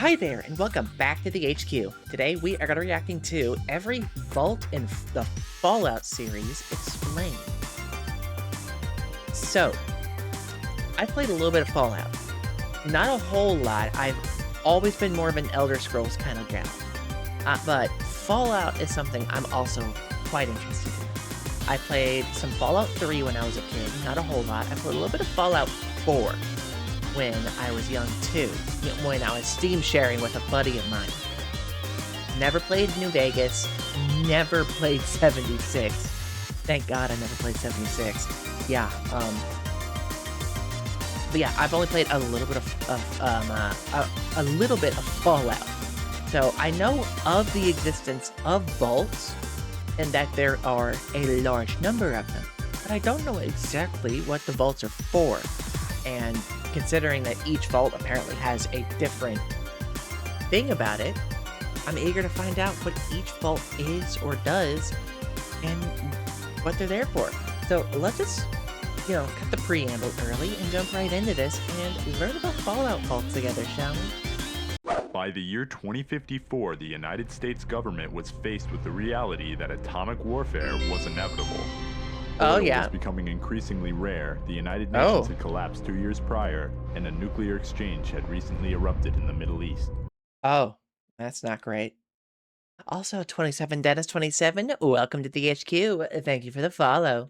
Hi there, and welcome back to the HQ. Today we are going to be reacting to every Vault in the Fallout series explained. So, I've played a little bit of Fallout. Not a whole lot. I've always been more of an Elder Scrolls kind of gal. But Fallout is something I'm also quite interested in. I played some Fallout 3 when I was a kid, not a whole lot. I played a little bit of Fallout 4 when I was young too, when I was Steam sharing with a buddy of mine. Never played New Vegas, never played 76. Thank God I never played 76. Yeah, but yeah, I've only played a little bit of Fallout. So I know of the existence of vaults and that there are a large number of them, but I don't know exactly what the vaults are for. And considering that each vault apparently has a different thing about it, I'm eager to find out what each vault is or does and what they're there for. So let's just, cut the preamble early and jump right into this and learn about Fallout vaults together, shall we? By the year 2054, the United States government was faced with the reality that atomic warfare was inevitable. Oh, Oil yeah. was becoming increasingly rare. The United Nations had collapsed 2 years prior, and a nuclear exchange had recently erupted in the Middle East. Oh, that's not great. Also, 27 Dennis 27, welcome to the HQ. Thank you for the follow.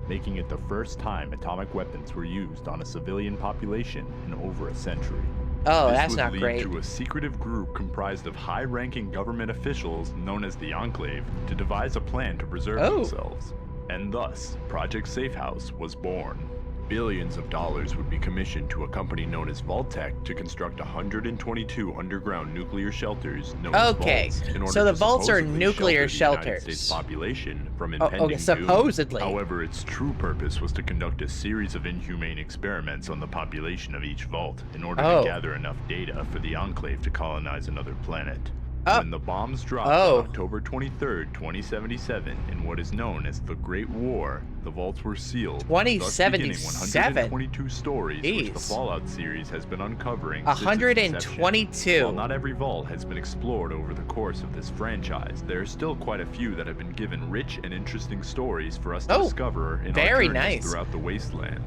Making it the first time atomic weapons were used on a civilian population in over a century. Oh, This that's would not lead great. to a secretive group comprised of high-ranking government officials known as the Enclave to devise a plan to preserve themselves. And thus, Project Safehouse was born. Billions of dollars would be commissioned to a company known as VAULT-TEC to construct 122 underground nuclear shelters known as vaults in order so the to vaults are supposedly nuclear shelter the United shelters. States population from impending doom. Supposedly. However, its true purpose was to conduct a series of inhumane experiments on the population of each vault in order to gather enough data for the Enclave to colonize another planet. When the bombs dropped on October 23rd, 2077, in what is known as the Great War, the vaults were sealed, thus beginning 122 stories which the Fallout series has been uncovering since its inception. 122. While not every vault has been explored over the course of this franchise, there are still quite a few that have been given rich and interesting stories for us to discover in our journeys throughout the wasteland.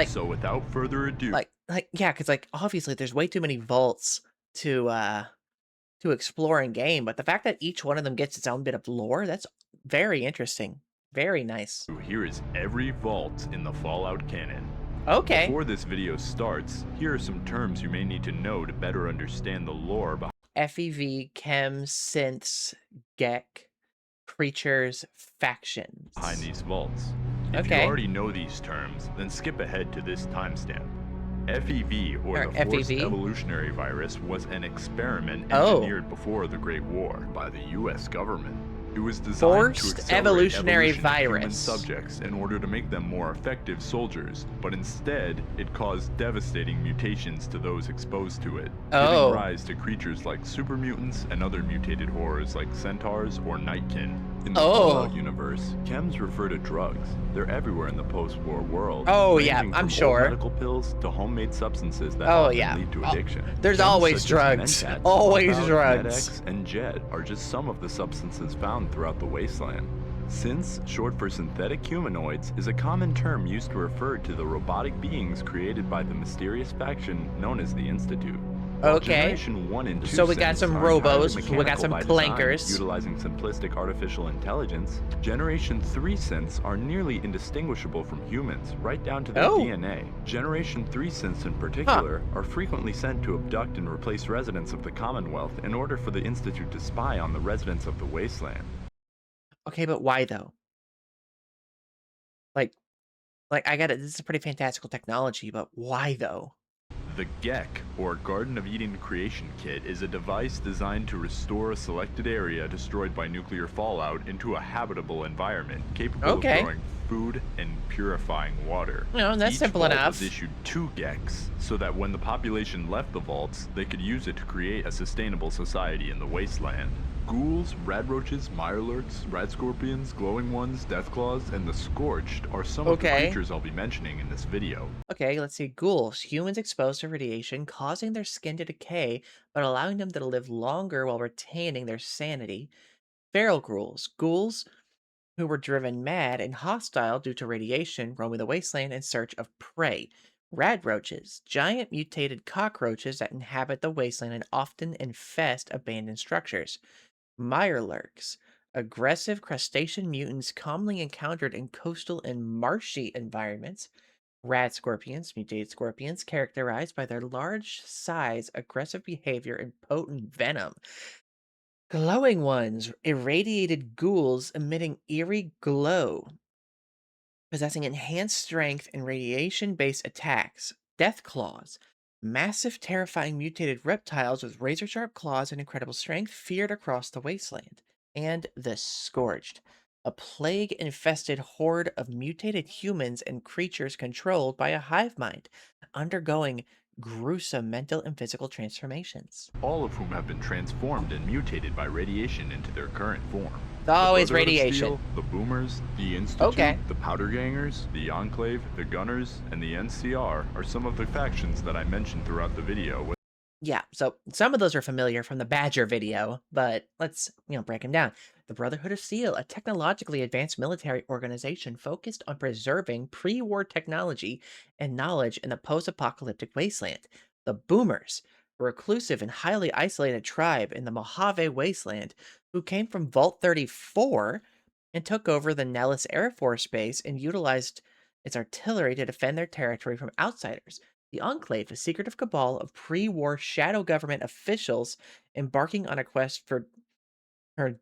So without further ado... Yeah, because, obviously there's way too many vaults to explore in game, but the fact that each one of them gets its own bit of lore, that's very interesting. Very nice. Here is every vault in the Fallout canon. Okay. Before this video starts, here are some terms you may need to know to better understand the lore behind FEV, chem, synths, GEC, creatures, factions. these vaults. If you already know these terms, then skip ahead to this timestamp. FEV, or the Forced Evolutionary Virus, was an experiment engineered before the Great War by the U.S. government. It was designed to accelerate evolutionary evolution of human subjects in order to make them more effective soldiers, but instead, it caused devastating mutations to those exposed to it, giving rise to creatures like super mutants and other mutated horrors like centaurs or nightkin. In the Fallout universe, chems refer to drugs. They're everywhere in the post-war world. Ranging from old medical pills to homemade substances that often lead to addiction. There's Chems always such as drugs. Mentats, Always Compound, drugs. Med-X, and Jet are just some of the substances found throughout the wasteland. Synths, short for synthetic humanoids, is a common term used to refer to the robotic beings created by the mysterious faction known as the Institute. Generation 1 and 2 so we got some robos, we got some clankers. Utilizing simplistic artificial intelligence, Generation 3 synths are nearly indistinguishable from humans, right down to their DNA. Generation 3 synths in particular are frequently sent to abduct and replace residents of the Commonwealth in order for the Institute to spy on the residents of the wasteland. Okay, but why though? I get it, this is a pretty fantastical technology, but why though? The GEC, or Garden of Eden Creation Kit, is a device designed to restore a selected area destroyed by nuclear fallout into a habitable environment, capable of growing food and purifying water. No, that's Each simple vault enough. was issued 2 gex, so that when the population left the vaults, they could use it to create a sustainable society in the wasteland. Ghouls, radroaches, mirelurks, radscorpions, glowing ones, deathclaws, and the scorched are some of the creatures I'll be mentioning in this video. Okay, let's see. Ghouls. Humans exposed to radiation, causing their skin to decay, but allowing them to live longer while retaining their sanity. Feral ghouls. Ghouls who were driven mad and hostile due to radiation, roaming the wasteland in search of prey. Radroaches. Giant mutated cockroaches that inhabit the wasteland and often infest abandoned structures. Mirelurks. Aggressive crustacean mutants commonly encountered in coastal and marshy environments. Rad scorpions, mutated scorpions, characterized by their large size, aggressive behavior, and potent venom. Glowing ones, irradiated ghouls emitting eerie glow, possessing enhanced strength and radiation-based attacks. Death claws, massive, terrifying mutated reptiles with razor-sharp claws and incredible strength, feared across the wasteland. And the scourged, a plague-infested horde of mutated humans and creatures controlled by a hive mind, undergoing gruesome mental and physical transformations. All of whom have been transformed and mutated by radiation into their current form. It's always the Brotherhood of radiation. Steel, the Boomers, the Institute, Okay. the Powder Gangers, the Enclave, the Gunners, and the NCR are some of the factions that I mentioned throughout the video. Yeah, so some of those are familiar from the Badger video, but let's, break them down. The Brotherhood of Steel, a technologically advanced military organization focused on preserving pre-war technology and knowledge in the post-apocalyptic wasteland. The Boomers, a reclusive and highly isolated tribe in the Mojave wasteland who came from Vault 34 and took over the Nellis Air Force Base and utilized its artillery to defend their territory from outsiders. The Enclave, a secretive cabal of pre-war shadow government officials embarking on a quest for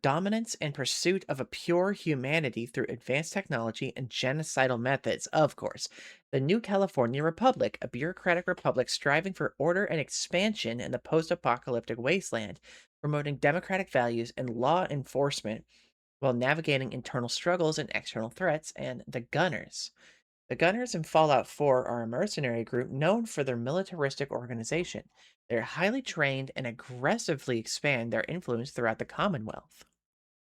dominance and pursuit of a pure humanity through advanced technology and genocidal methods, of course. The New California Republic, a bureaucratic republic striving for order and expansion in the post-apocalyptic wasteland, promoting democratic values and law enforcement while navigating internal struggles and external threats. And the Gunners. The Gunners in Fallout 4 are a mercenary group known for their militaristic organization. They're highly trained and aggressively expand their influence throughout the Commonwealth.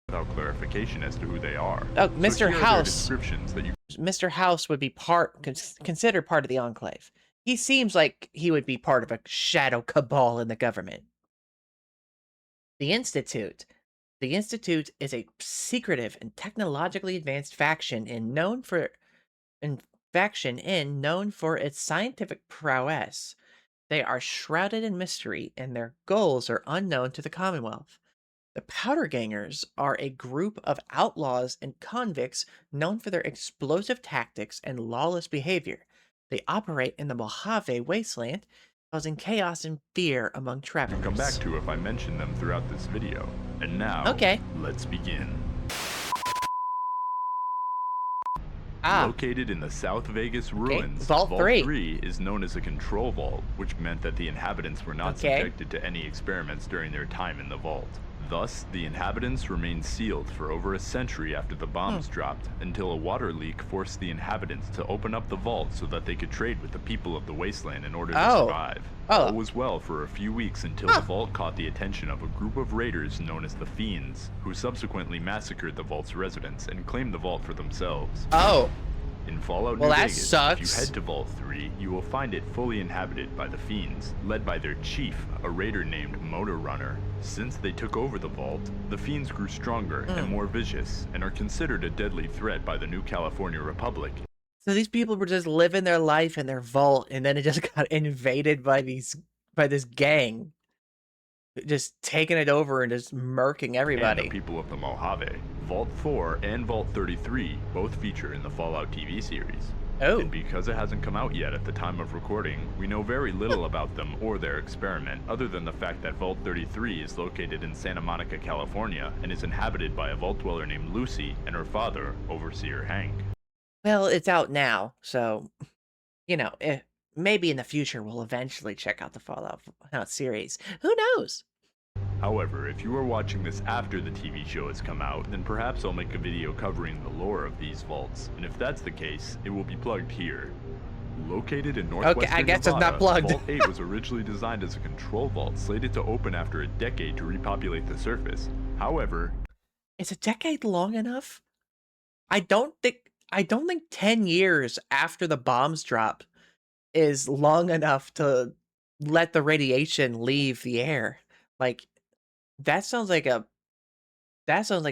Without clarification as to who they are. Oh, So Mr. here are their House. descriptions that you Mr. House would be considered part of the Enclave. He seems like he would be part of a shadow cabal in the government. The Institute. The Institute is a secretive and technologically advanced faction known for its scientific prowess. They are shrouded in mystery, and their goals are unknown to the Commonwealth. The Powder Gangers are a group of outlaws and convicts known for their explosive tactics and lawless behavior. They operate in the Mojave wasteland, causing chaos and fear among travelers. come back to if I mention them throughout this video. And now, let's begin. Located in the South Vegas ruins, Vault 3. 3 is known as a control vault, which meant that the inhabitants were not subjected to any experiments during their time in the vault. Thus, the inhabitants remained sealed for over a century after the bombs dropped, until a water leak forced the inhabitants to open up the vault so that they could trade with the people of the wasteland in order to survive. All was well for a few weeks until the vault caught the attention of a group of raiders known as the Fiends, who subsequently massacred the vault's residents and claimed the vault for themselves. In Fallout New Vegas, if you head to Vault 3, you will find it fully inhabited by the Fiends, led by their chief, a raider named Motor Runner. Since they took over the vault, the Fiends grew stronger and more vicious, and are considered a deadly threat by the New California Republic. So these people were just living their life in their vault, and then it just got invaded by this gang. Just taking it over and just murking everybody. And the people of the Mojave. Vault 4 and Vault 33 both feature in the Fallout TV series. And because it hasn't come out yet at the time of recording, we know very little about them or their experiment, other than the fact that Vault 33 is located in Santa Monica, California, and is inhabited by a vault dweller named Lucy and her father, Overseer Hank. Well, it's out now, so, maybe in the future we'll eventually check out the Fallout series. Who knows? However, if you are watching this after the TV show has come out, then perhaps I'll make a video covering the lore of these vaults, and if that's the case, it will be plugged here. Located in northwestern Okay, I guess Nevada, it's not plugged. Vault 8 was originally designed as a control vault slated to open after a decade to repopulate the surface. However, is a decade long enough? I don't think 10 years after the bombs drop is long enough to let the radiation leave the air. Like, that sounds like a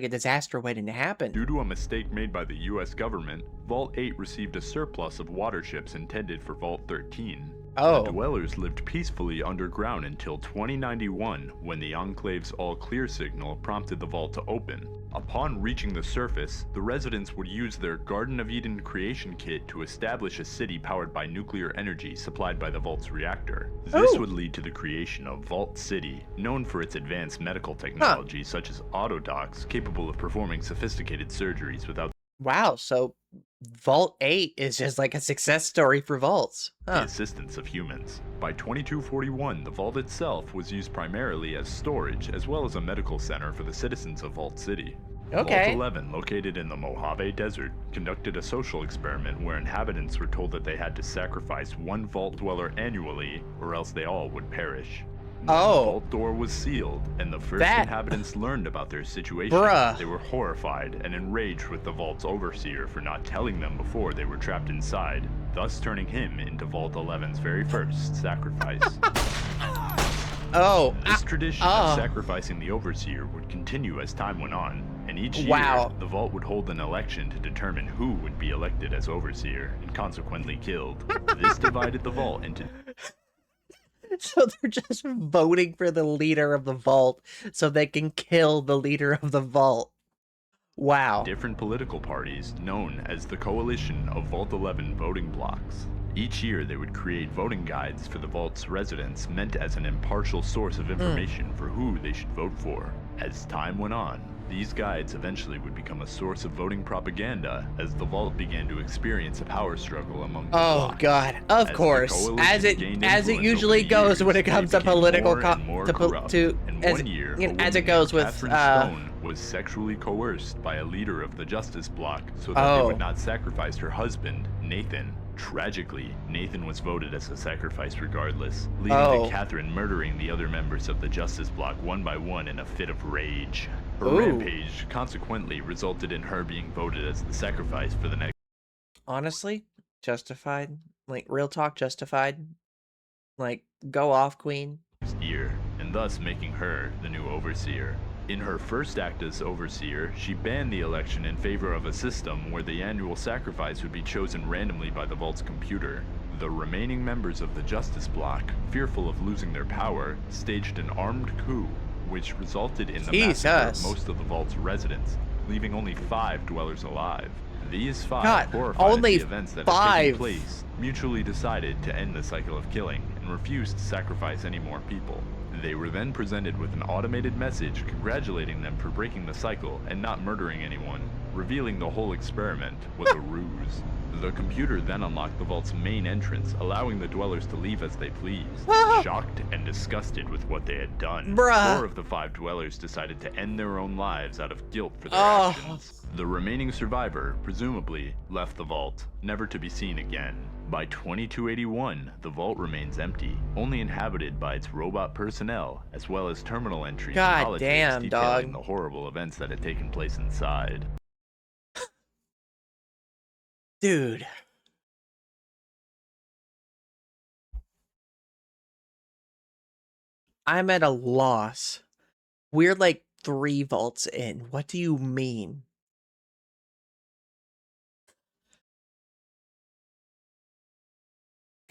disaster waiting to happen. due to a mistake made by the US government, Vault 8 received a surplus of water ships intended for Vault 13. Oh. The dwellers lived peacefully underground until 2091, when the Enclave's all-clear signal prompted the vault to open. Upon reaching the surface, the residents would use their Garden of Eden creation kit to establish a city powered by nuclear energy supplied by the vault's reactor. This would lead to the creation of Vault City, known for its advanced medical technology such as auto docks capable of performing sophisticated surgeries without Wow, so Vault 8 is just like a success story for vaults. the assistance of humans. By 2241, the vault itself was used primarily as storage as well as a medical center for the citizens of Vault City. Okay. Vault 11, located in the Mojave Desert, conducted a social experiment where inhabitants were told that they had to sacrifice one vault dweller annually or else they all would perish. When the vault door was sealed, and the first inhabitants learned about their situation, they were horrified and enraged with the vault's overseer for not telling them before they were trapped inside, thus turning him into Vault 11's very first sacrifice. This tradition of sacrificing the overseer would continue as time went on, and each year, the vault would hold an election to determine who would be elected as overseer, and consequently killed. This divided the vault into... So they're just voting for the leader of the vault so they can kill the leader of the vault. Wow. different political parties known as the Coalition of Vault 11 voting blocks. Each year they would create voting guides for the vault's residents meant as an impartial source of information for who they should vote for. As time went on, these guides eventually would become a source of voting propaganda as the vault began to experience a power struggle among the bloc. God, of course, as it usually goes when it comes to political as it goes with Stone was sexually coerced by a leader of the Justice Bloc so that they would not sacrifice her husband, Nathan. Tragically, Nathan was voted as a sacrifice regardless, leading to Catherine murdering the other members of the Justice Bloc one by one in a fit of rage. Her rampage consequently resulted in her being voted as the sacrifice for the next. Honestly, justified. Like, real talk, justified. Like, go off, queen. Year, and thus making her the new overseer. In her first act as overseer, she banned the election in favor of a system where the annual sacrifice would be chosen randomly by the vault's computer. The remaining members of the Justice Bloc, fearful of losing their power, staged an armed coup, which resulted in the massacre of most of the vault's residents, leaving only 5 dwellers alive. These 5, horrified at the events that had taken place, mutually decided to end the cycle of killing and refused to sacrifice any more people. They were then presented with an automated message congratulating them for breaking the cycle and not murdering anyone, revealing the whole experiment was a ruse. The computer then unlocked the vault's main entrance, allowing the dwellers to leave as they pleased. Shocked and disgusted with what they had done, 4 of the 5 dwellers decided to end their own lives out of guilt for their actions. The remaining survivor, presumably, left the vault, never to be seen again. By 2281, the vault remains empty, only inhabited by its robot personnel, as well as terminal entries and holotape detailing the horrible events that had taken place inside. Dude. I'm at a loss. We're like 3 vaults in. What do you mean?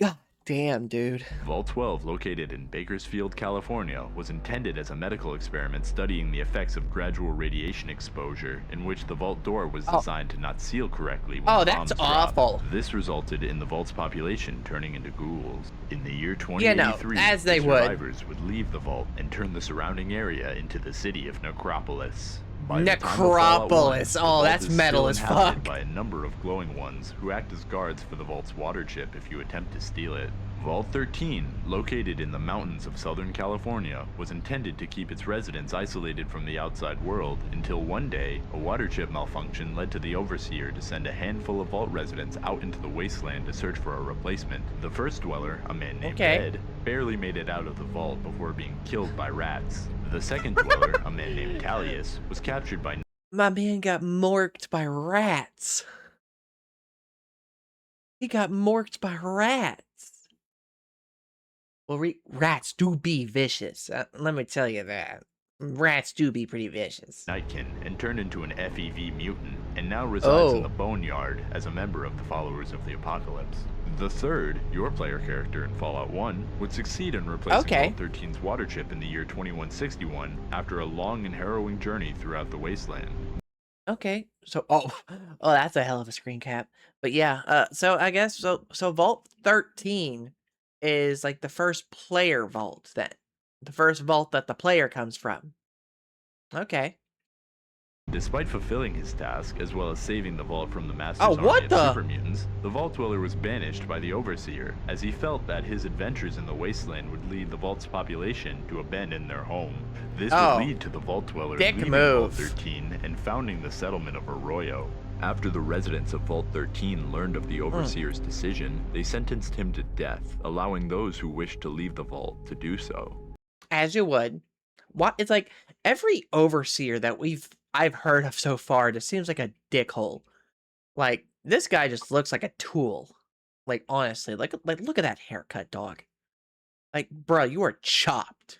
God damn, dude. Vault 12, located in Bakersfield, California, was intended as a medical experiment studying the effects of gradual radiation exposure, in which the vault door was designed to not seal correctly when bombs dropped. Awful. This resulted in the vault's population turning into ghouls. In the year 2083, as they survivors would leave the vault and turn the surrounding area into the city of Necropolis. By the time of Fallout 1, Necropolis. the Oh, vault that's is metal still as inhabited fuck. by a number of glowing ones who act as guards for the vault's water chip if you attempt to steal it. Vault 13, located in the mountains of Southern California, was intended to keep its residents isolated from the outside world until one day, a water chip malfunction led to the Overseer to send a handful of vault residents out into the wasteland to search for a replacement. The first dweller, a man named Ed, barely made it out of the vault before being killed by rats. The second dweller, a man named Talius, was captured by... My man got morked by rats. He got morked by rats. Well, rats do be vicious. Let me tell you that. Rats do be pretty vicious. Nightkin, and turned into an FEV mutant, and now resides in the Boneyard as a member of the Followers of the Apocalypse. The third, your player character in Fallout 1, would succeed in replacing Vault 13's water chip in the year 2161 after a long and harrowing journey throughout the wasteland. Okay, so that's a hell of a screen cap. But yeah, so I guess so Vault 13 is like the first player vault then. The first vault that the player comes from. Okay. Despite fulfilling his task, as well as saving the vault from the Master's army of super mutants, the Vault Dweller was banished by the Overseer, as he felt that his adventures in the wasteland would lead the Vault's population to abandon their home. This would lead to the Vault Dweller leaving Vault 13 and founding the settlement of Arroyo. After the residents of Vault 13 learned of the Overseer's decision, they sentenced him to death, allowing those who wished to leave the Vault to do so. As you would. What? It's like every Overseer that I've heard of so far just seems like a dickhole. Like, this guy just looks like a tool. Like, honestly, like look at that haircut, dog. Like, bro, you are chopped.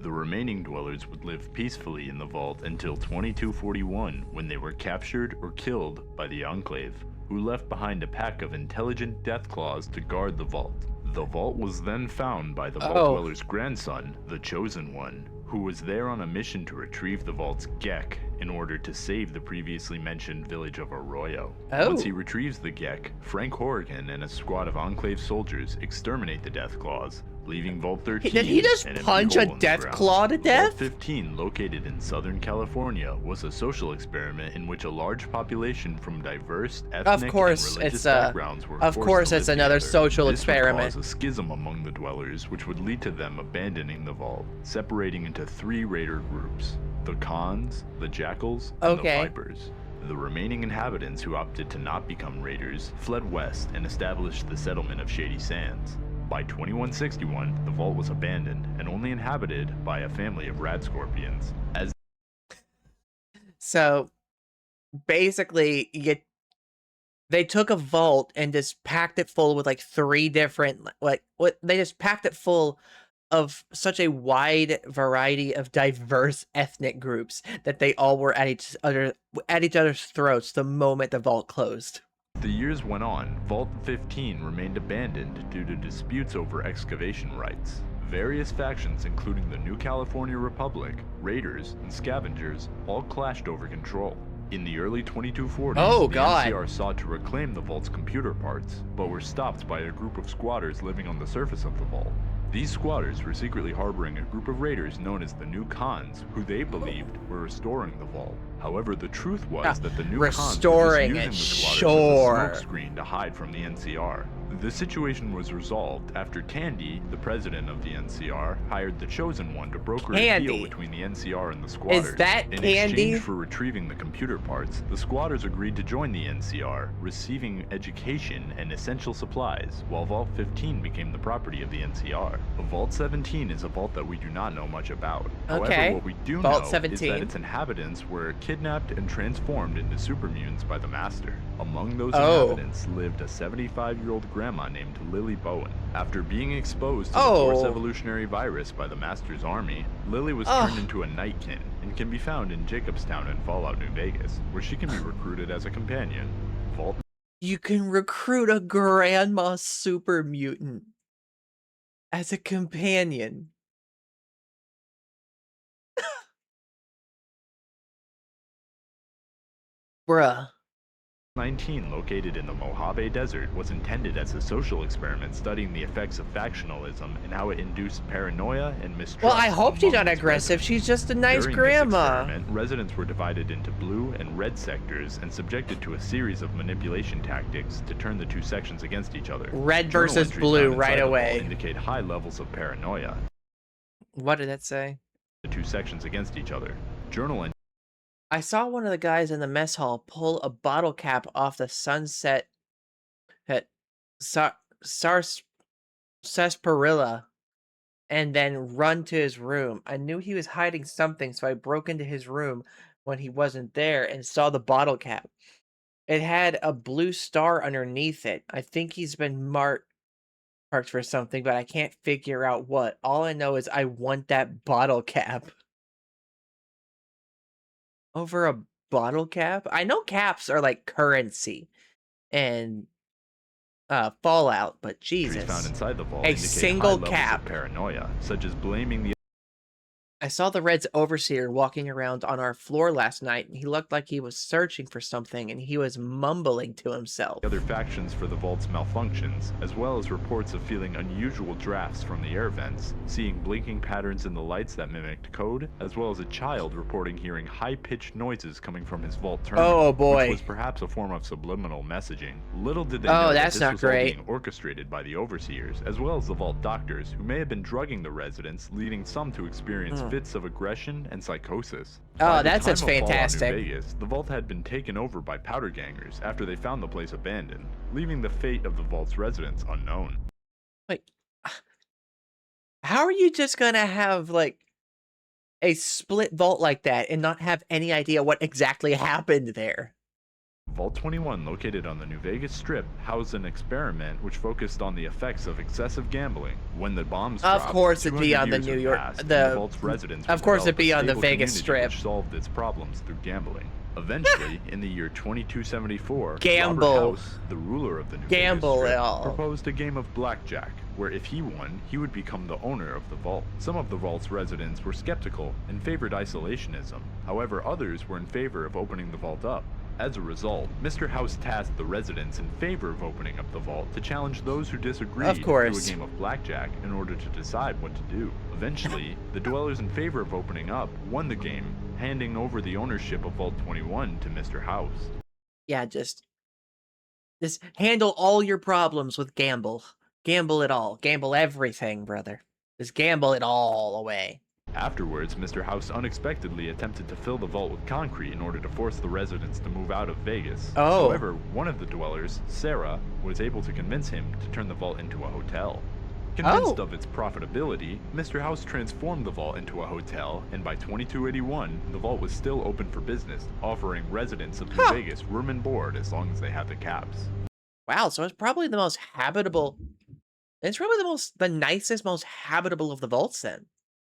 The remaining dwellers would live peacefully in the vault until 2241, when they were captured or killed by the Enclave, who left behind a pack of intelligent Deathclaws to guard the vault. The vault was then found by the Vault Dweller's grandson, the Chosen One, who was there on a mission to retrieve the vault's Gek in order to save the previously mentioned village of Arroyo. Once he retrieves the Gek, Frank Horrigan and a squad of Enclave soldiers exterminate the Deathclaws, leaving Vault 13. Did he just punch a Deathclaw to death? Vault 15, located in Southern California, was a social experiment in which a large population from diverse ethnic and religious backgrounds were forced to live it's another together. social This experiment. would cause a schism among the dwellers, which would lead to them abandoning the vault, separating into 3 raider groups: the Khans, the Jackals, and the Vipers. The remaining inhabitants who opted to not become raiders fled west and established the settlement of Shady Sands. By 2161, the vault was abandoned and only inhabited by a family of rad scorpions. So, basically, they took a vault and just packed it full with like 3 different, they just packed it full of such a wide variety of diverse ethnic groups that they all were at each other's throats the moment the vault closed. The years went on. Vault 15 remained abandoned due to disputes over excavation rights. Various factions, including the New California Republic, Raiders, and Scavengers, all clashed over control. In the early 2240s, the NCR sought to reclaim the vault's computer parts, but were stopped by a group of squatters living on the surface of the vault. These squatters were secretly harboring a group of raiders known as the New Khans, who they believed were restoring the vault. However, the truth was that the New Khans were just using the squatters as a smokescreen to hide from the NCR. The situation was resolved after Tandy, the president of the NCR, hired the Chosen One to broker a deal between the NCR and the squatters. Is that In Candy? exchange for retrieving the computer parts, the squatters agreed to join the NCR, receiving education and essential supplies, while Vault 15 became the property of the NCR. Vault 17 is a vault that we do not know much about. However, what we do know is that its inhabitants were kidnapped and transformed into super mutants by the Master. Among those inhabitants lived a 75-year-old grandma named Lily Bowen. After being exposed to the Force evolutionary virus by the Master's army, Lily was turned into a Nightkin and can be found in Jacobstown in Fallout New Vegas, where she can be recruited as a companion. You can recruit a grandma super mutant as a companion. Bruh. 19, located in the Mojave Desert, was intended as a social experiment studying the effects of factionalism and how it induced paranoia and mistrust. Well, I hope she's among not its aggressive. residents. She's just a nice During grandma. this experiment, residents were divided into blue and red sectors and subjected to a series of manipulation tactics to turn the two sections against each other. Red Journal versus entries blue found right inside the vault away. indicate high levels of paranoia. What did that say? The two sections against each other. Journal entries. I saw one of the guys in the mess hall pull a bottle cap off the sunset at Sarsaparilla and then run to his room. I knew he was hiding something, so I broke into his room when he wasn't there and saw the bottle cap. It had a blue star underneath it. I think he's been marked for something, but I can't figure out what. All I know is I want that bottle cap. Over a bottle cap? I know caps are like currency and Fallout, but Jesus. Found inside the vault a indicate single high cap. Levels of paranoia, such as blaming the I saw the Red's overseer walking around on our floor last night, and he looked like he was searching for something, and he was mumbling to himself. other factions for the vault's malfunctions, as well as reports of feeling unusual drafts from the air vents, seeing blinking patterns in the lights that mimicked code, as well as a child reporting hearing high-pitched noises coming from his vault terminal, Oh boy. which was perhaps a form of subliminal messaging. Little did they know that's that not this was all great. being orchestrated by the overseers, as well as the vault doctors, who may have been drugging the residents, leading some to experience fits of aggression and psychosis. Oh, By the that's time of Fallout New fantastic. Vegas, the vault had been taken over by powder gangers after they found the place abandoned, leaving the fate of the vault's residents unknown. Like, how are you just gonna have like a split vault like that and not have any idea what exactly happened there? Vault 21, located on the New Vegas Strip, housed an experiment which focused on the effects of excessive gambling. When the bombs Of dropped, course it'd be 200 on the years New had York- passed, and the- the vault's residents of would course it'd develop be a on the stable Vegas community Strip. which solved its problems through gambling. Eventually, in the year 2274, Gamble. Robert House, the ruler of the New Gamble Vegas it Strip, all. proposed a game of blackjack, where if he won, he would become the owner of the vault. Some of the vault's residents were skeptical and favored isolationism. However, others were in favor of opening the vault up. As a result, Mr. House tasked the residents in favor of opening up the vault to challenge those who disagreed Of course. through a game of blackjack in order to decide what to do. Eventually, the dwellers in favor of opening up won the game, handing over the ownership of Vault 21 to Mr. House. Yeah, just handle all your problems with gamble. Gamble it all. Gamble everything, brother. Just gamble it all away. Afterwards, Mr. House unexpectedly attempted to fill the vault with concrete in order to force the residents to move out of Vegas. Oh. However, one of the dwellers, Sarah, was able to convince him to turn the vault into a hotel. Convinced Oh. of its profitability, Mr. House transformed the vault into a hotel, and by 2281, the vault was still open for business, offering residents of New Vegas room and board as long as they had the caps. Wow, so it's probably the most habitable. It's probably the nicest, most habitable of the vaults then.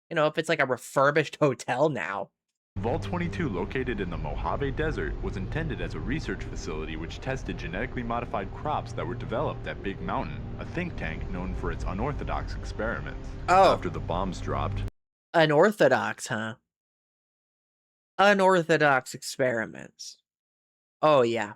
You know, if it's like a refurbished hotel now. Vault 22, located in the Mojave Desert, was intended as a research facility which tested genetically modified crops that were developed at Big Mountain, a think tank known for its unorthodox experiments. Oh. After the bombs dropped, Unorthodox, huh? Unorthodox experiments. Oh, yeah.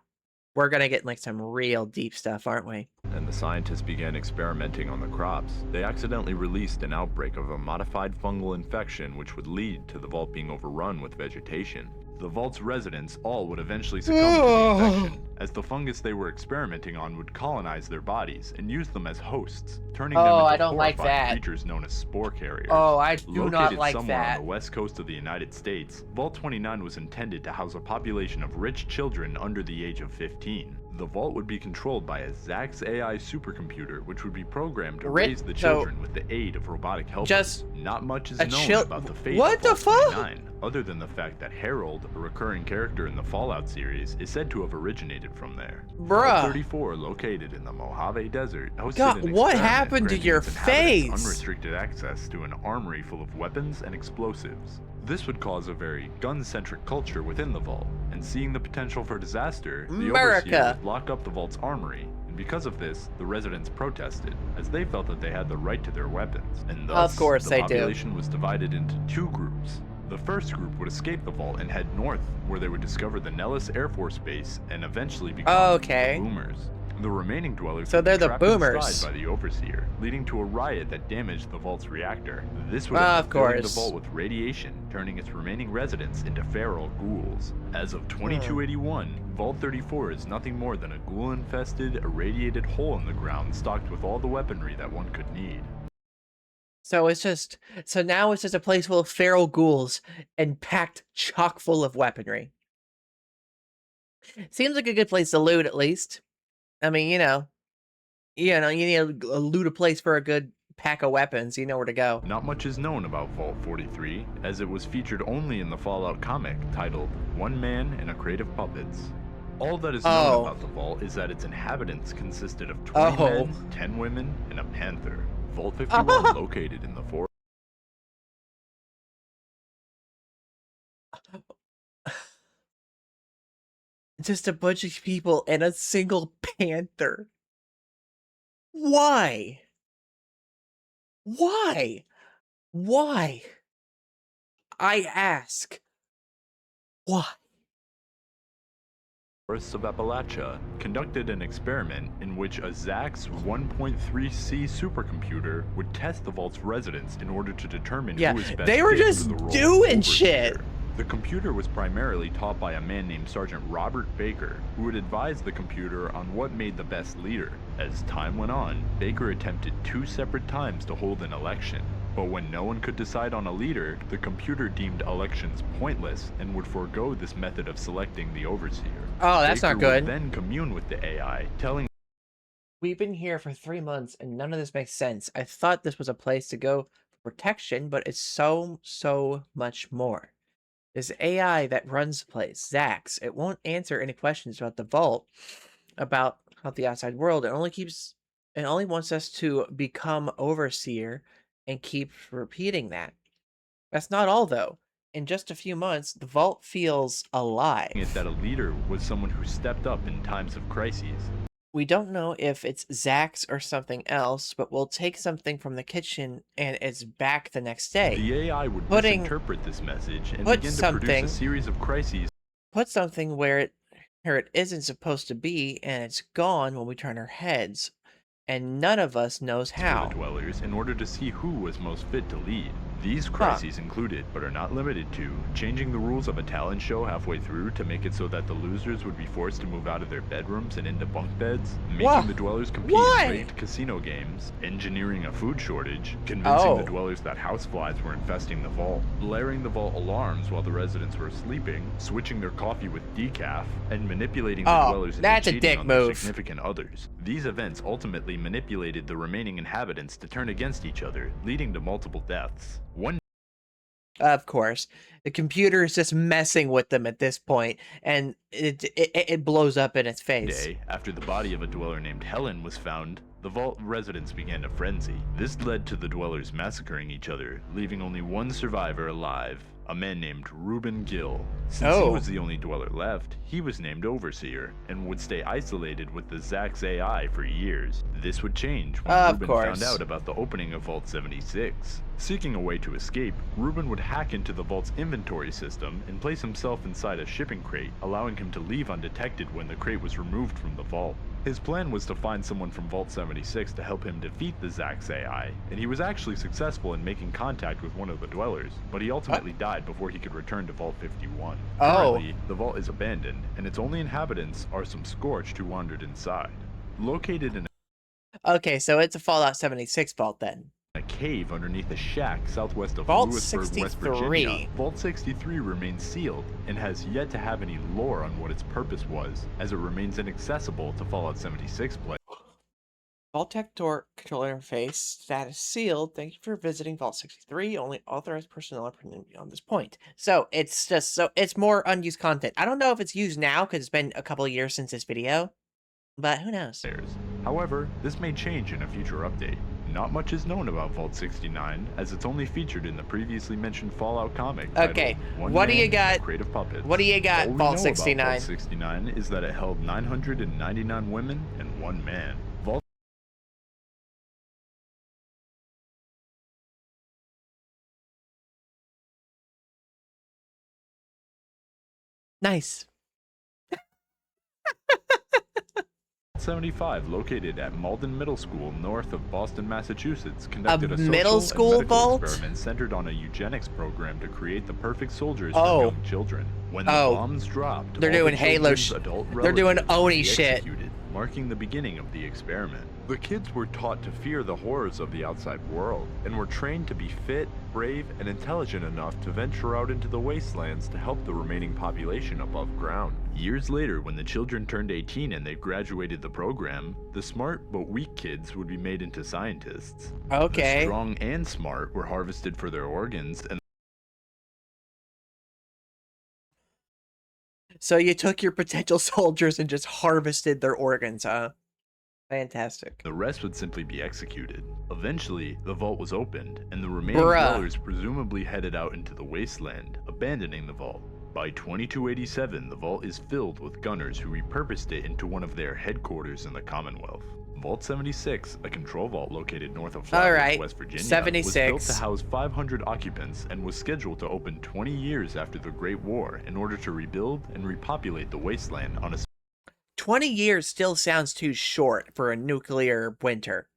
We're gonna get like some real deep stuff, aren't we? and the scientists began experimenting on the crops, they accidentally released an outbreak of a modified fungal infection which would lead to the vault being overrun with vegetation. The vault's residents all would eventually succumb to the infection, as the fungus they were experimenting on would colonize their bodies and use them as hosts, turning them into I don't like horrifying that. creatures known as spore carriers. Oh, I do Located not like somewhere that. on the west coast of the United States, Vault 29 was intended to house a population of rich children under the age of 15. The vault would be controlled by a Zax AI supercomputer, which would be programmed to raise the children with the aid of robotic helpers. Just Not much is a known about the fate What of the Vault fuck? 29, other than the fact that Harold, a recurring character in the Fallout series, is said to have originated from there. Bruh. Vault 34, located in the Mojave Desert, hosted God, an what experiment happened to granting your its inhabitants face? unrestricted access to an armory full of weapons and explosives. This would cause a very gun-centric culture within the vault, and seeing the potential for disaster, the overseer would lock up the vault's armory, and because of this, the residents protested, as they felt that they had the right to their weapons, and thus Of course the they do. population was divided into two groups. The first group would escape the vault and head north, where they would discover the Nellis Air Force Base and eventually become the Boomers. The remaining dwellers so would they're be the trapped Boomers inside by the Overseer, leading to a riot that damaged the vault's reactor. This would end up filling the vault with radiation, turning its remaining residents into feral ghouls. As of 2281, Vault 34 is nothing more than a ghoul-infested, irradiated hole in the ground stocked with all the weaponry that one could need. So now it's just a place full of feral ghouls and packed chock full of weaponry. Seems like a good place to loot, at least. I mean, you need to loot a place for a good pack of weapons. You know where to go. Not much is known about Vault 43, as it was featured only in the Fallout comic titled One Man and a Crate of Puppets. All that is known about the vault is that its inhabitants consisted of 20 men, 10 women, and a panther. Vault 51, located in the forest. Just a bunch of people and a single panther. Why? Why? Why? I ask. Why? Forests of Appalachia conducted an experiment in which a ZAX 1.3C supercomputer would test the vault's residents in order to determine who is best they were fit just for the role doing of shit. The computer was primarily taught by a man named Sergeant Robert Baker, who would advise the computer on what made the best leader. As time went on, Baker attempted 2 separate times to hold an election. But when no one could decide on a leader, the computer deemed elections pointless and would forego this method of selecting the overseer. Oh, that's Baker not good. Would then commune with the AI, telling We've been here for 3 months and none of this makes sense. I thought this was a place to go for protection, but it's so much more. This AI that runs the place, Zax, it won't answer any questions about the vault, about the outside world. It only wants us to become overseer and keep repeating that. That's not all, though. In just a few months, the vault feels alive. that a leader was someone who stepped up in times of crises. We don't know if it's Zax or something else, but we'll take something from the kitchen and it's back the next day. The AI would misinterpret this message and begin to produce a series of crises. Put something where it isn't supposed to be, and it's gone when we turn our heads. And none of us knows how. For the dwellers in order to see who was most fit to lead. These crises included, but are not limited to, changing the rules of a talent show halfway through to make it so that the losers would be forced to move out of their bedrooms and into bunk beds, making the dwellers compete in rigged casino games, engineering a food shortage, convincing the dwellers that houseflies were infesting the vault, blaring the vault alarms while the residents were sleeping, switching their coffee with decaf, and manipulating the dwellers into cheating on their significant others. These events ultimately manipulated the remaining inhabitants to turn against each other, leading to multiple deaths. Of course, the computer is just messing with them at this point, and it blows up in its face. Day after the body of a dweller named Helen was found, the vault residents began a frenzy. This led to the dwellers massacring each other, leaving only one survivor alive, a man named Reuben Gill. Since he was the only dweller left, he was named Overseer, and would stay isolated with the Zax AI for years. This would change when Reuben found out about the opening of Vault 76. Seeking a way to escape, Reuben would hack into the vault's inventory system and place himself inside a shipping crate, allowing him to leave undetected when the crate was removed from the vault. His plan was to find someone from Vault 76 to help him defeat the Zax AI, and he was actually successful in making contact with one of the dwellers, but he ultimately died before he could return to Vault 51. Currently, the vault is abandoned, and its only inhabitants are some scorched who wandered inside. Located in Okay, so it's a Fallout 76 vault then. A cave underneath a shack southwest of Vault Lewisburg, 63. West Virginia. Vault 63 remains sealed and has yet to have any lore on what its purpose was, as it remains inaccessible to Fallout 76 players. VAULT-TEC door control interface status sealed. Thank you for visiting Vault 63. Only authorized personnel are permitted beyond this point. So it's it's more unused content. I don't know if it's used now because it's been a couple of years since this video, but who knows? However, this may change in a future update. Not much is known about Vault 69, as it's only featured in the previously mentioned Fallout comic. Okay, what do you got? Creative Puppets. What do you got, Vault 69? Vault 69 is that it held 999 women and 1 man. Nice. 75, located at Malden Middle School, north of Boston, Massachusetts, conducted a middle social school and medical vault experiment centered on a eugenics program to create the perfect soldiers for young children. When the bombs dropped, they're doing Halo they're doing Oni shit, executed, marking the beginning of the experiment. The kids were taught to fear the horrors of the outside world, and were trained to be fit, brave, and intelligent enough to venture out into the wastelands to help the remaining population above ground. Years later, when the children turned 18 and they graduated the program, the smart but weak kids would be made into scientists. The strong and smart were harvested for their organs, and so you took your potential soldiers and just harvested their organs, huh? Fantastic. The rest would simply be executed. Eventually, the vault was opened, and the remaining dwellers presumably headed out into the wasteland, abandoning the vault. By 2287, the vault is filled with gunners who repurposed it into one of their headquarters in the Commonwealth. Vault 76, a control vault located north of Flatbush, West Virginia, was built to house 500 occupants and was scheduled to open 20 years after the Great War in order to rebuild and repopulate the wasteland on a 20 years still sounds too short for a nuclear winter.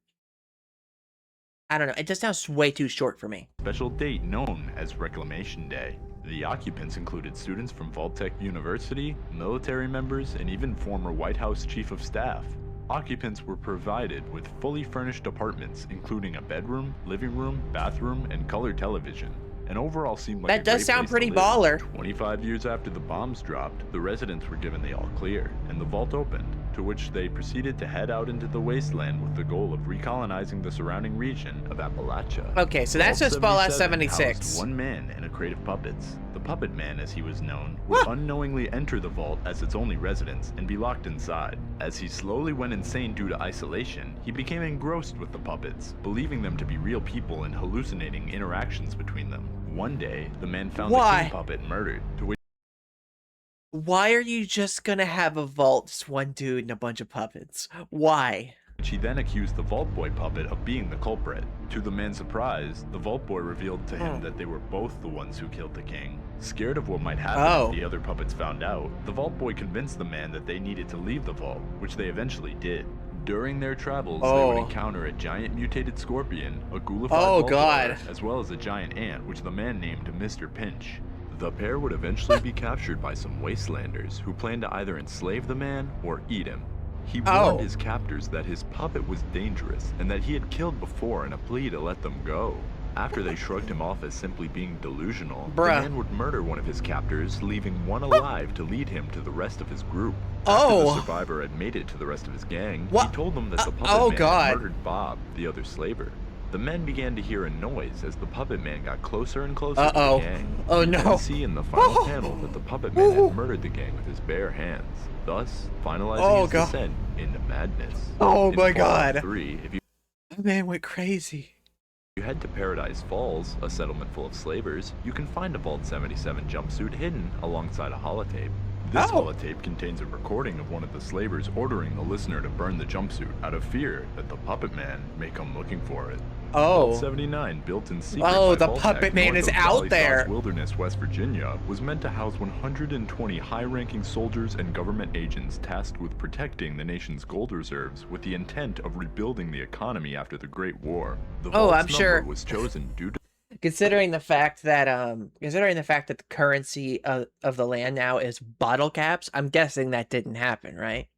I don't know. It just sounds way too short for me. Special date known as Reclamation Day. The occupants included students from VAULT-TEC University, military members, and even former White House Chief of Staff. Occupants were provided with fully furnished apartments, including a bedroom, living room, bathroom, and color television. And overall seemed like that does sound pretty baller. 25 years after the bombs dropped, the residents were given the all clear, and the vault opened, to which they proceeded to head out into the wasteland with the goal of recolonizing the surrounding region of Appalachia. Okay, so that's just Fallout 76. One man and a crate of puppets. The puppet man, as he was known, would unknowingly enter the vault as its only residence and be locked inside. As he slowly went insane due to isolation, he became engrossed with the puppets, believing them to be real people and hallucinating interactions between them. One day, the man found the king puppet murdered, to which why are you just gonna have a vault, just one dude and a bunch of puppets? Why? She then accused the Vault Boy puppet of being the culprit. To the man's surprise, the Vault Boy revealed to him that they were both the ones who killed the king. Scared of what might happen if the other puppets found out, the Vault Boy convinced the man that they needed to leave the vault, which they eventually did. During their travels, they would encounter a giant mutated scorpion, a ghoulified vault as well as a giant ant, which the man named Mr. Pinch. The pair would eventually be captured by some wastelanders who planned to either enslave the man or eat him. He warned his captors that his puppet was dangerous and that he had killed before in a plea to let them go. After they shrugged him off as simply being delusional, the man would murder one of his captors, leaving one alive to lead him to the rest of his group. After the survivor had made it to the rest of his gang, he told them that the puppet man had murdered Bob, the other slaver. The men began to hear a noise as the puppet man got closer and closer to the gang. You can see in the final panel that the puppet man had murdered the gang with his bare hands, thus finalizing his descent into madness. Oh my god. 3, if you man went crazy. If you head to Paradise Falls, a settlement full of slavers, you can find a Vault 77 jumpsuit hidden alongside a holotape. This holotape contains a recording of one of the slavers ordering the listener to burn the jumpsuit out of fear that the puppet man may come looking for it. Vault 79, built in secret by the VAULT-TEC puppet man is out there. Wilderness, West Virginia, was meant to house 120 high-ranking soldiers and government agents tasked with protecting the nation's gold reserves with the intent of rebuilding the economy after the Great War. The vault's number was chosen due to considering the fact that the currency of the land now is bottle caps, I'm guessing that didn't happen, right?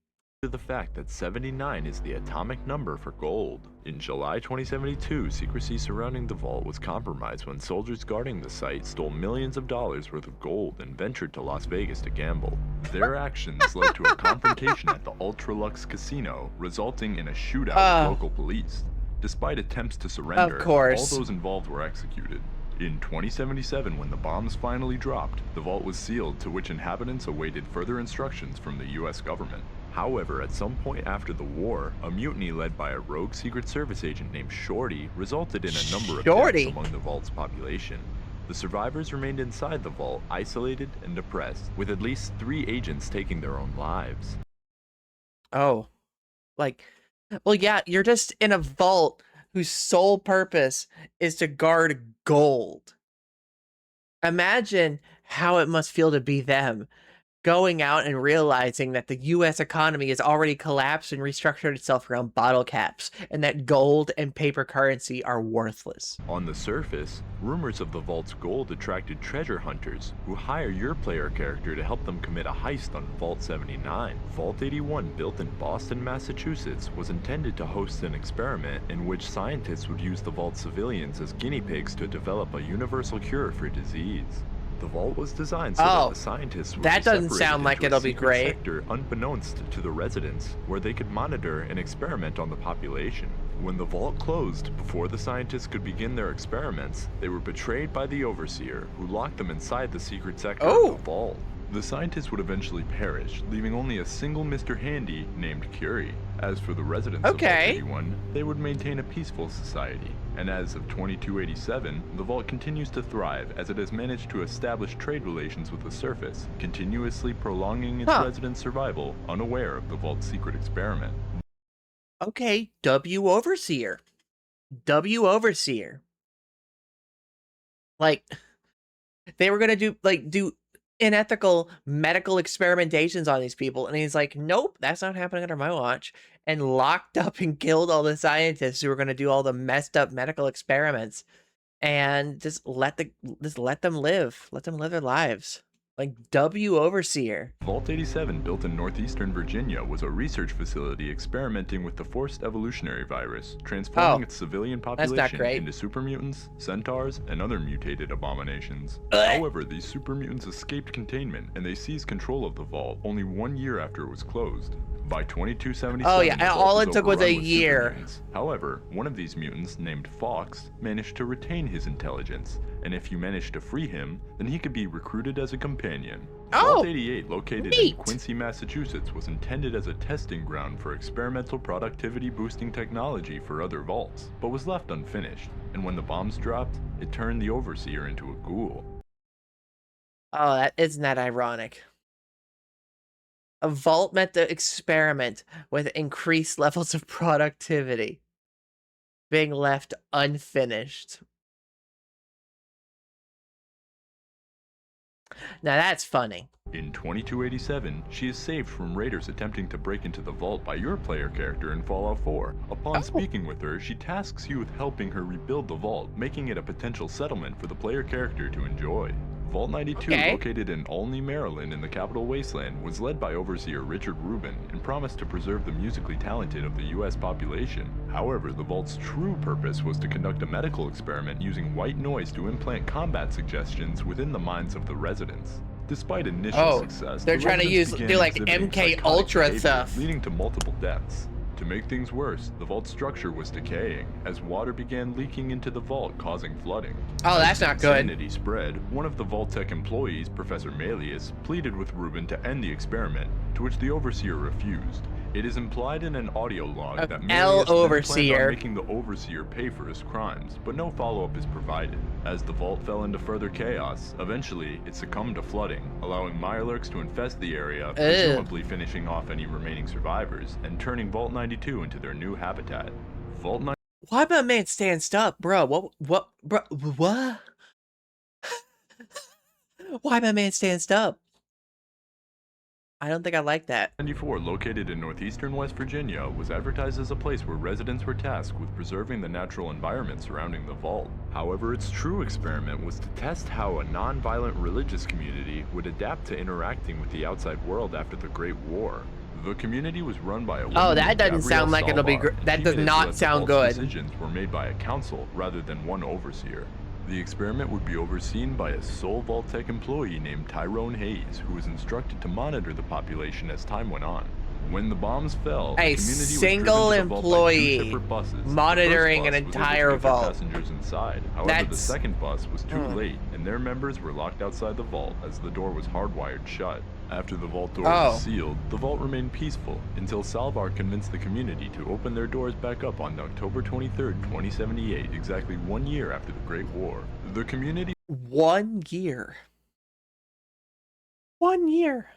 The fact that 79 is the atomic number for gold. In July 2072, secrecy surrounding the vault was compromised when soldiers guarding the site stole millions of dollars worth of gold and ventured to Las Vegas to gamble. Their actions led to a confrontation at the Ultralux Casino, resulting in a shootout with local police. Despite attempts to surrender, all those involved were executed. In 2077, when the bombs finally dropped, the vault was sealed, to which inhabitants awaited further instructions from the US government. However, at some point after the war, a mutiny led by a rogue Secret Service agent named Shorty resulted in a number of deaths among the vault's population. The survivors remained inside the vault, isolated and depressed, with at least 3 agents taking their own lives. Well, yeah, you're just in a vault whose sole purpose is to guard gold. Imagine how it must feel to be them. going out and realizing that the US economy has already collapsed and restructured itself around bottle caps, and that gold and paper currency are worthless. On the surface, rumors of the vault's gold attracted treasure hunters who hire your player character to help them commit a heist on Vault 79. Vault 81, built in Boston, Massachusetts, was intended to host an experiment in which scientists would use the vault's civilians as guinea pigs to develop a universal cure for disease. The vault was designed so that the scientists would that doesn't sound like it'll be great. Sector unbeknownst to the residents, where they could monitor and experiment on the population. When the vault closed, before the scientists could begin their experiments, they were betrayed by the overseer, who locked them inside the secret sector of the vault. The scientists would eventually perish, leaving only a single Mr. Handy named Curie. As for the residents of Vault 81, they would maintain a peaceful society. And as of 2287, the Vault continues to thrive as it has managed to establish trade relations with the surface, continuously prolonging its residents' survival, unaware of the Vault's secret experiment. Okay, W Overseer. W Overseer. Like, they were gonna do unethical medical experimentations on these people, and he's like, nope, that's not happening under my watch, and locked up and killed all the scientists who were going to do all the messed up medical experiments, and just let them live their lives. Like, W Overseer. Vault 87, built in northeastern Virginia, was a research facility experimenting with the forced evolutionary virus, transforming its civilian population into super mutants, centaurs, and other mutated abominations. However, these super mutants escaped containment, and they seized control of the vault only 1 year after it was closed. By 2277, all it took was a year. However, one of these mutants, named Fox, managed to retain his intelligence, and if you managed to free him, then he could be recruited as a companion. Vault 88, located in Quincy, Massachusetts, was intended as a testing ground for experimental productivity-boosting technology for other vaults, but was left unfinished, and when the bombs dropped, it turned the Overseer into a ghoul. Oh, isn't that ironic? A vault meant to experiment with increased levels of productivity, being left unfinished. Now that's funny. In 2287, she is saved from raiders attempting to break into the vault by your player character in Fallout 4. Upon speaking with her, she tasks you with helping her rebuild the vault, making it a potential settlement for the player character to enjoy. Vault 92, located in Olney, Maryland in the Capital Wasteland, was led by Overseer Richard Rubin and promised to preserve the musically talented of the US population. However, the Vault's true purpose was to conduct a medical experiment using white noise to implant combat suggestions within the minds of the residents. Despite initial success, they're trying to do like MK Ultra stuff, leading to multiple deaths. To make things worse, the vault structure was decaying, as water began leaking into the vault, causing flooding. Oh, that's not good. As insanity spread, one of the VAULT-TEC employees, Professor Malius, pleaded with Rubin to end the experiment, to which the Overseer refused. It is implied in an audio log that Malius planned on making the Overseer pay for his crimes, but no follow-up is provided. As the vault fell into further chaos, eventually it succumbed to flooding, allowing Mirelurks to infest the area, presumably finishing off any remaining survivors, and turning Vault 92 into their new habitat. Vault 92. Why my man stands up, bro? What? Why my man stands up? I don't think I like that. 94, located in northeastern West Virginia, was advertised as a place where residents were tasked with preserving the natural environment surrounding the vault. However, its true experiment was to test how a non-violent religious community would adapt to interacting with the outside world after the Great War. The community was run by a woman that doesn't sound like it'll be great. That does not sound good. Decisions were made by a council rather than one overseer. The experiment would be overseen by a sole VAULT-TEC employee named Tyrone Hayes, who was instructed to monitor the population as time went on. When the bombs fell, a single employee monitoring an entire vault. Passengers inside. However, the second bus was too late, and their members were locked outside the vault as the door was hardwired shut. After the vault door was sealed, the vault remained peaceful until Salvar convinced the community to open their doors back up on October 23, 2078, exactly 1 year after the Great War. The community 1 year. 1 year.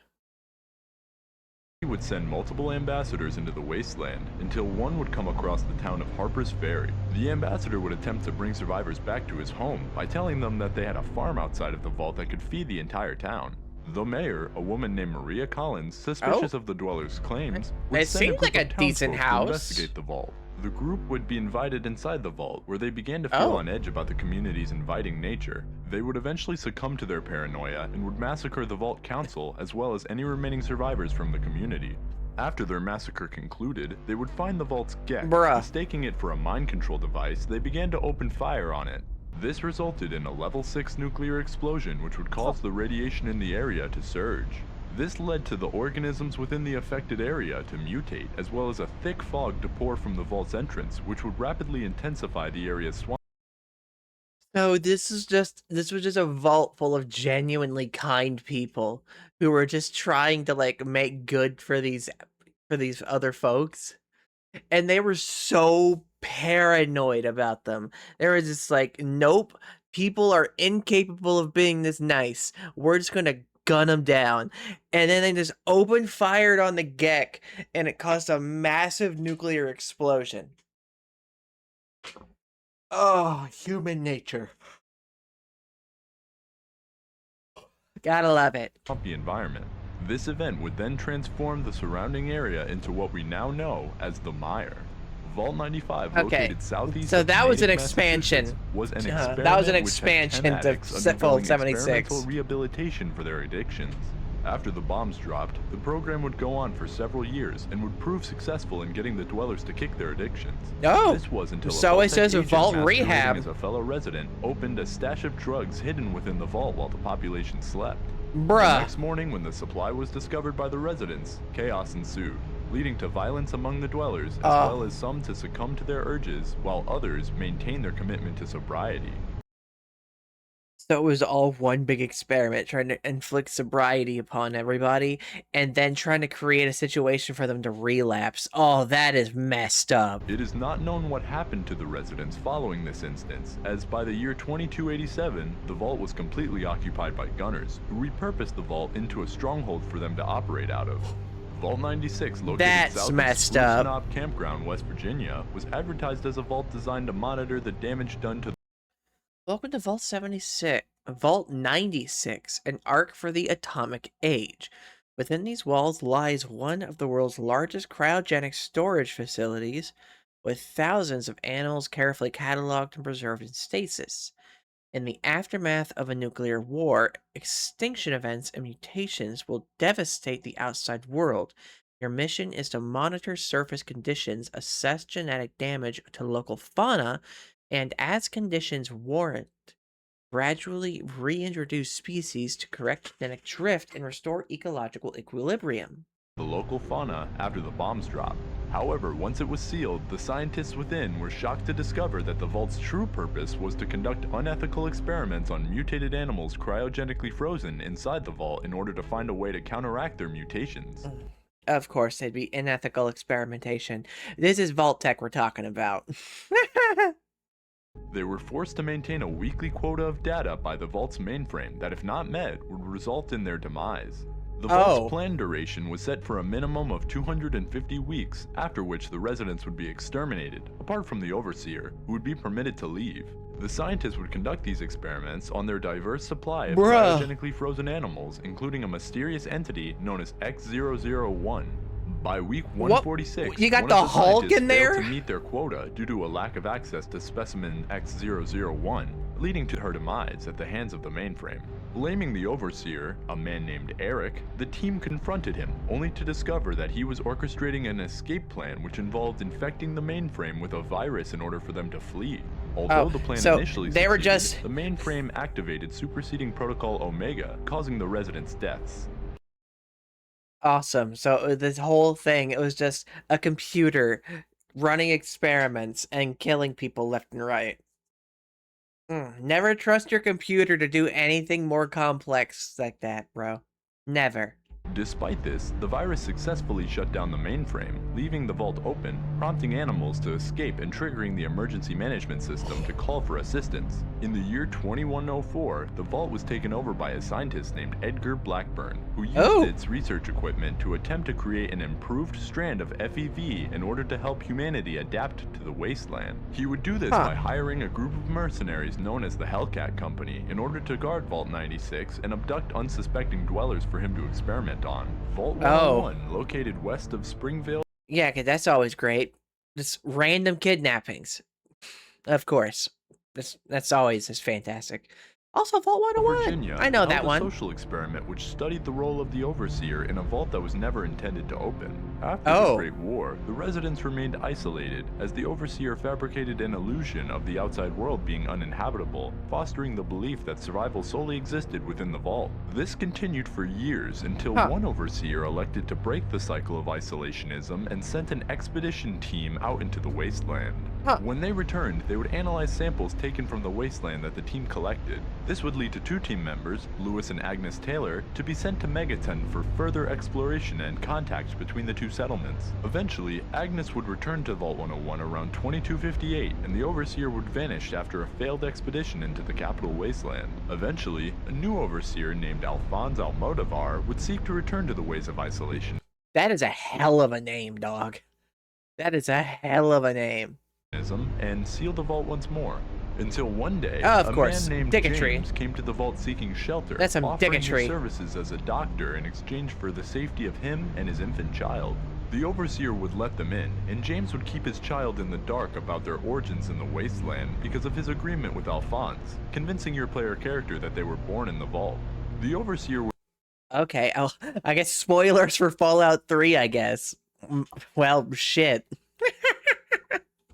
Would send multiple ambassadors into the wasteland until one would come across the town of Harper's Ferry. The ambassador would attempt to bring survivors back to his home by telling them that they had a farm outside of the vault that could feed the entire town. The mayor, a woman named Maria Collins, suspicious of the dwellers' claims, would It send a seems group like a of decent townsfolk to house. investigate the vault. The group would be invited inside the vault, where they began to feel Oh. on edge about the community's inviting nature. They would eventually succumb to their paranoia and would massacre the vault council as well as any remaining survivors from the community. After their massacre concluded, they would find the vault's geck. Mistaking it for a mind control device, they began to open fire on it. This resulted in a level 6 nuclear explosion which would cause the radiation in the area to surge. This led to the organisms within the affected area to mutate, as well as a thick fog to pour from the vault's entrance, which would rapidly intensify the area's swamp. So this was just a vault full of genuinely kind people who were just trying to like make good for these other folks. And they were so paranoid about them. They were just like, nope, people are incapable of being this nice. We're just gonna gun them down. And then they just opened fire on the geck, and it caused a massive nuclear explosion. Oh, human nature. Gotta love it. The environment. This event would then transform the surrounding area into what we now know as the Mire. Vault 95, located southeast so of that was an Natick, expansion. Was an experiment that was an which had expansion 10 to addicts Vault undergoing 76. experimental rehabilitation for their addictions. After the bombs dropped, the program would go on for several years and would prove successful in getting the dwellers to kick their addictions. Oh, this was until so it says a vault masquerading rehab as a fellow resident opened a stash of drugs hidden within the vault while the population slept. Bruh. The next morning, when the supply was discovered by the residents, chaos ensued, leading to violence among the dwellers, as well as some to succumb to their urges, while others maintain their commitment to sobriety. So it was all one big experiment, trying to inflict sobriety upon everybody, and then trying to create a situation for them to relapse. Oh, that is messed up. It is not known what happened to the residents following this instance, as by the year 2287, the vault was completely occupied by gunners, who repurposed the vault into a stronghold for them to operate out of. Vault 96, located south of Spruce Knob Campground, West Virginia, was advertised as a vault designed to monitor the damage done to. Welcome to Vault 76, Vault 96, an ark for the atomic age. Within these walls lies one of the world's largest cryogenic storage facilities, with thousands of animals carefully cataloged and preserved in stasis. In the aftermath of a nuclear war, extinction events and mutations will devastate the outside world. Your mission is to monitor surface conditions, assess genetic damage to local fauna, and as conditions warrant, gradually reintroduce species to correct genetic drift and restore ecological equilibrium. The local fauna after the bombs dropped. However, once it was sealed, the scientists within were shocked to discover that the vault's true purpose was to conduct unethical experiments on mutated animals cryogenically frozen inside the vault in order to find a way to counteract their mutations. Of course, it'd be unethical experimentation. This is VAULT-TEC we're talking about. They were forced to maintain a weekly quota of data by the vault's mainframe that, if not met, would result in their demise. The vault's planned duration was set for a minimum of 250 weeks, after which the residents would be exterminated, apart from the overseer, who would be permitted to leave. The scientists would conduct these experiments on their diverse supply of cryogenically frozen animals, including a mysterious entity known as X001. By week 146, you got the Hulk in there? Failed to meet their quota due to a lack of access to specimen X001, leading to her demise at the hands of the mainframe. Blaming the overseer, a man named Eric, the team confronted him, only to discover that he was orchestrating an escape plan which involved infecting the mainframe with a virus in order for them to flee. Although the plan initially succeeded, the mainframe activated superseding Protocol Omega, causing the residents' deaths. Awesome. So this whole thing, it was just a computer running experiments and killing people left and right. Never trust your computer to do anything more complex like that, bro. Never. Despite this, the virus successfully shut down the mainframe, leaving the vault open, prompting animals to escape and triggering the emergency management system to call for assistance. In the year 2104, the vault was taken over by a scientist named Edgar Blackburn, who used its research equipment to attempt to create an improved strand of FEV in order to help humanity adapt to the wasteland. He would do this by hiring a group of mercenaries known as the Hellcat Company in order to guard Vault 96 and abduct unsuspecting dwellers for him to experiment on. Vault 101, located west of Springvale. Yeah, because that's always great. Just random kidnappings. Of course. That's always just fantastic. Also, Vault 101. Virginia, I know that one. A social experiment which studied the role of the Overseer in a vault that was never intended to open. After the Great War, the residents remained isolated as the Overseer fabricated an illusion of the outside world being uninhabitable, fostering the belief that survival solely existed within the vault. This continued for years until one Overseer elected to break the cycle of isolationism and sent an expedition team out into the wasteland. When they returned, they would analyze samples taken from the wasteland that the team collected. This would lead to two team members, Lewis and Agnes Taylor, to be sent to Megaton for further exploration and contact between the two settlements. Eventually, Agnes would return to Vault 101 around 2258, and the Overseer would vanish after a failed expedition into the capital wasteland. Eventually, a new Overseer named Alphonse Almodovar would seek to return to the ways of isolation. That is a hell of a name, dog. That is a hell of a name. And seal the vault once more. Until one day, of a course, man named James came to the vault seeking shelter, That's some offering his dickatry. services as a doctor in exchange for the safety of him and his infant child. The Overseer would let them in, and James would keep his child in the dark about their origins in the wasteland because of his agreement with Alphonse, convincing your player character that they were born in the vault. The Overseer would... Okay, I guess spoilers for Fallout 3, I guess. Well, shit.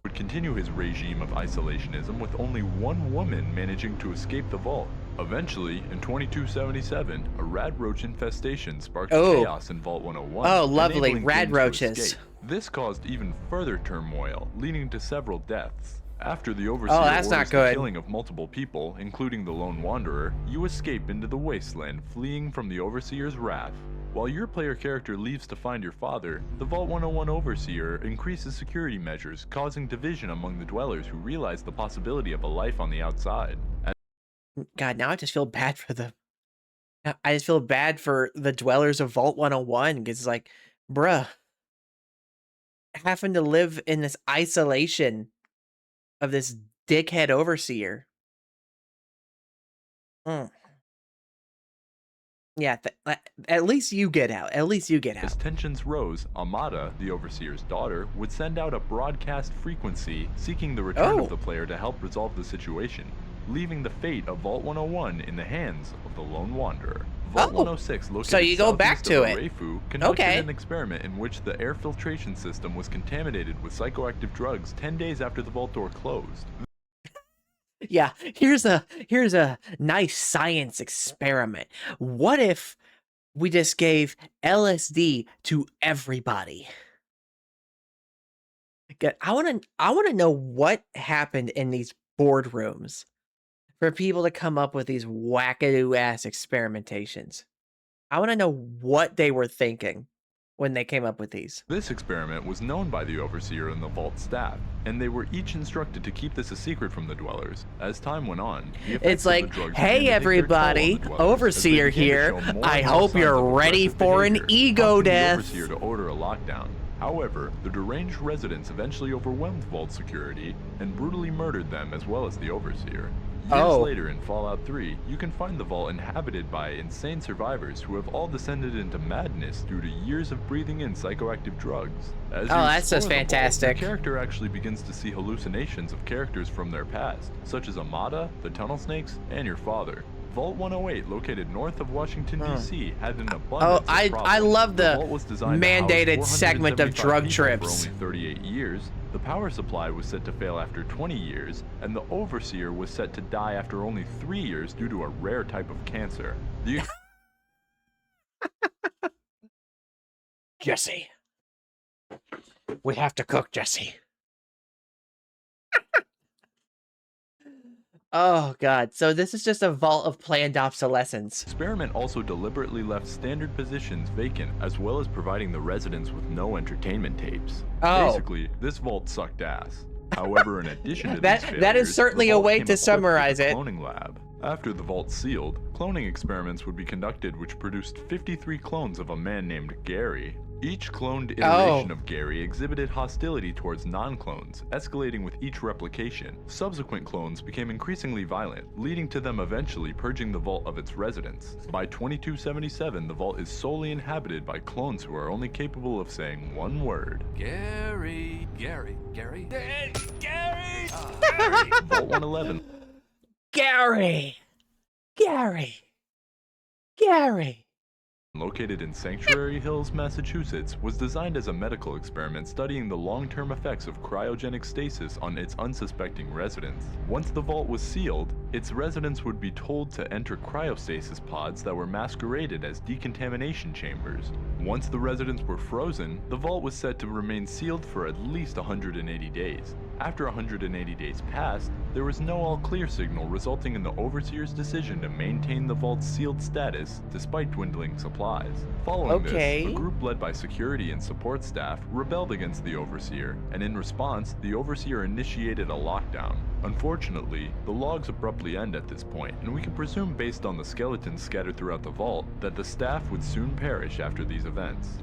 would continue his regime of isolationism with only one woman managing to escape the vault. Eventually, in 2277, a rad roach infestation sparked chaos in Vault 101. Oh, lovely, rad roaches. This caused even further turmoil, leading to several deaths. After the Overseer orders the killing of multiple people, including the Lone Wanderer, you escape into the wasteland, fleeing from the Overseer's wrath. While your player character leaves to find your father, the Vault 101 Overseer increases security measures, causing division among the dwellers who realize the possibility of a life on the outside. God, now I just feel bad for them. I just feel bad for the dwellers of Vault 101, because it's like, bruh, having to live in this isolation of this dickhead Overseer. Yeah, at least you get out. At least you get out. As tensions rose, Amada, the Overseer's daughter, would send out a broadcast frequency seeking the return of the player to help resolve the situation, leaving the fate of Vault 101 in the hands of the Lone Wanderer. Vault 106, located so you go back to it. Refu, conducted an experiment in which the air filtration system was contaminated with psychoactive drugs 10 days after the vault door closed. Yeah, here's a nice science experiment. What if we just gave LSD to everybody? I want to know what happened in these boardrooms for people to come up with these wackadoo ass experimentations. I want to know what they were thinking when they came up with these. This experiment was known by the Overseer and the Vault staff, and they were each instructed to keep this a secret from the dwellers. As time went on, it's like, hey everybody, Overseer here. I hope you're ready for an ego death. The Overseer to order a lockdown. However, the deranged residents eventually overwhelmed Vault security and brutally murdered them as well as the Overseer. Years later in Fallout 3, you can find the Vault inhabited by insane survivors who have all descended into madness due to years of breathing in psychoactive drugs. As that's just fantastic. The character actually begins to see hallucinations of characters from their past, such as Amada, the Tunnel Snakes, and your father. Vault 108, located north of Washington, D.C., had an abundance of problems. I love the mandated segment of drug trips. For only 38 years, the power supply was set to fail after 20 years, and the Overseer was set to die after only 3 years due to a rare type of cancer. Jesse. We have to cook, Jesse. Oh god, so this is just a vault of planned obsolescence. Experiment also deliberately left standard positions vacant, as well as providing the residents with no entertainment tapes. Oh. Basically, this vault sucked ass. However, in addition to that these failures, that is certainly the a vault way came to equipped with summarize a it. cloning lab. After the vault sealed, cloning experiments would be conducted which produced 53 clones of a man named Gary. Each cloned iteration of Gary exhibited hostility towards non-clones, escalating with each replication. Subsequent clones became increasingly violent, leading to them eventually purging the vault of its residents. By 2277, the vault is solely inhabited by clones who are only capable of saying one word. Gary. Gary. Vault 111. Gary. Located in Sanctuary Hills, Massachusetts, was designed as a medical experiment studying the long-term effects of cryogenic stasis on its unsuspecting residents. Once the vault was sealed, its residents would be told to enter cryostasis pods that were masqueraded as decontamination chambers. Once the residents were frozen, the vault was set to remain sealed for at least 180 days. After 180 days passed, there was no all-clear signal, resulting in the Overseer's decision to maintain the vault's sealed status despite dwindling supplies. Following this, a group led by security and support staff rebelled against the Overseer, and in response, the Overseer initiated a lockdown. Unfortunately, the logs abruptly end at this point, and we can presume based on the skeletons scattered throughout the vault that the staff would soon perish after these events.